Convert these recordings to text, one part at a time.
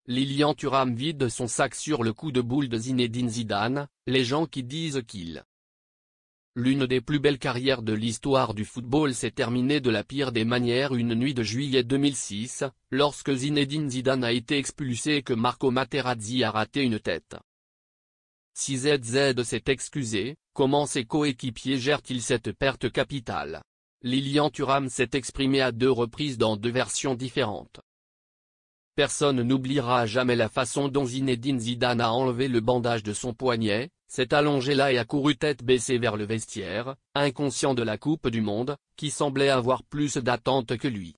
Lilian Thuram vide son sac sur le coup de boule de Zinedine Zidane, les gens qui disent qu'il. L'une des plus belles carrières de l'histoire du football s'est terminée de la pire des manières une nuit de juillet 2006, lorsque Zinedine Zidane a été expulsé et que Marco Materazzi a raté une tête. Si ZZ s'est excusé, comment ses coéquipiers gèrent-ils cette perte capitale? Lilian Thuram s'est exprimé à 2 reprises dans 2 versions différentes. Personne n'oubliera jamais la façon dont Zinedine Zidane a enlevé le bandage de son poignet, s'est allongé là et a couru tête baissée vers le vestiaire, inconscient de la Coupe du Monde, qui semblait avoir plus d'attente que lui.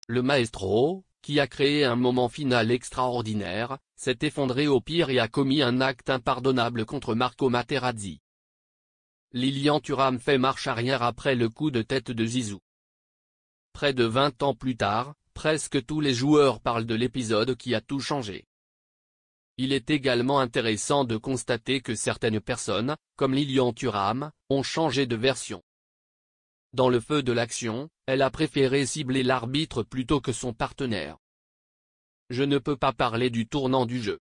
Le maestro, qui a créé un moment final extraordinaire, s'est effondré au pire et a commis un acte impardonnable contre Marco Materazzi. Lilian Thuram fait marche arrière après le coup de tête de Zizou. Près de 20 ans plus tard, presque tous les joueurs parlent de l'épisode qui a tout changé. Il est également intéressant de constater que certaines personnes, comme Lilian Thuram, ont changé de version. Dans le feu de l'action, elle a préféré cibler l'arbitre plutôt que son partenaire. Je ne peux pas parler du tournant du jeu.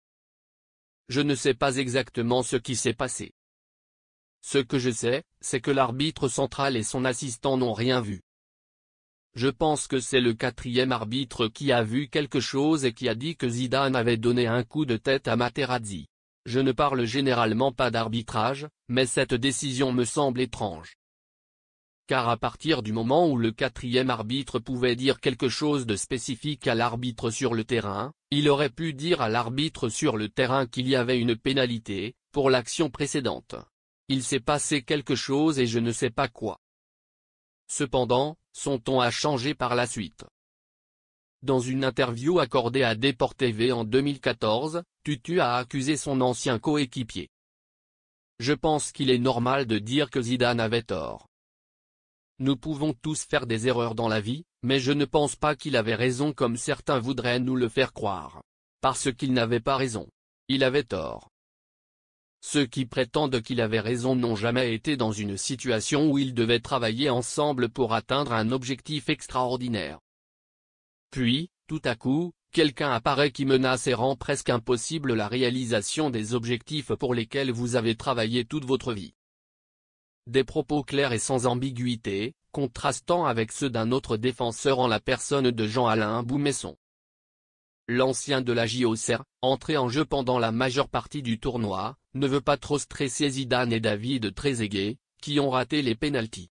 Je ne sais pas exactement ce qui s'est passé. Ce que je sais, c'est que l'arbitre central et son assistant n'ont rien vu. Je pense que c'est le 4e arbitre qui a vu quelque chose et qui a dit que Zidane avait donné un coup de tête à Materazzi. Je ne parle généralement pas d'arbitrage, mais cette décision me semble étrange. Car à partir du moment où le 4e arbitre pouvait dire quelque chose de spécifique à l'arbitre sur le terrain, il aurait pu dire à l'arbitre sur le terrain qu'il y avait une pénalité, pour l'action précédente. Il s'est passé quelque chose et je ne sais pas quoi. Cependant, son ton a changé par la suite. Dans une interview accordée à Deport TV en 2014, Tutu a accusé son ancien coéquipier. Je pense qu'il est normal de dire que Zidane avait tort. Nous pouvons tous faire des erreurs dans la vie, mais je ne pense pas qu'il avait raison comme certains voudraient nous le faire croire. Parce qu'il n'avait pas raison. Il avait tort. Ceux qui prétendent qu'il avait raison n'ont jamais été dans une situation où ils devaient travailler ensemble pour atteindre un objectif extraordinaire. Puis, tout à coup, quelqu'un apparaît qui menace et rend presque impossible la réalisation des objectifs pour lesquels vous avez travaillé toute votre vie. Des propos clairs et sans ambiguïté, contrastant avec ceux d'un autre défenseur en la personne de Jean-Alain Boumesson. L'ancien de la JOCR, entré en jeu pendant la majeure partie du tournoi, ne veut pas trop stresser Zidane et David Trezeguet, qui ont raté les pénaltys.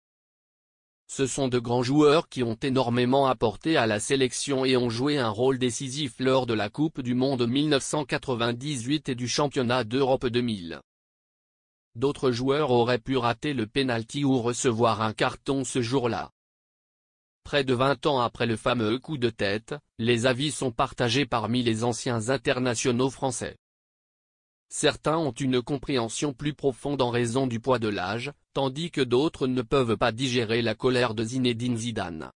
Ce sont de grands joueurs qui ont énormément apporté à la sélection et ont joué un rôle décisif lors de la Coupe du Monde 1998 et du Championnat d'Europe 2000. D'autres joueurs auraient pu rater le pénalty ou recevoir un carton ce jour-là. Près de 20 ans après le fameux coup de tête, les avis sont partagés parmi les anciens internationaux français. Certains ont une compréhension plus profonde en raison du poids de l'âge, tandis que d'autres ne peuvent pas digérer la colère de Zinedine Zidane.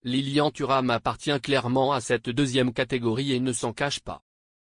Lilian Thuram appartient clairement à cette deuxième catégorie et ne s'en cache pas.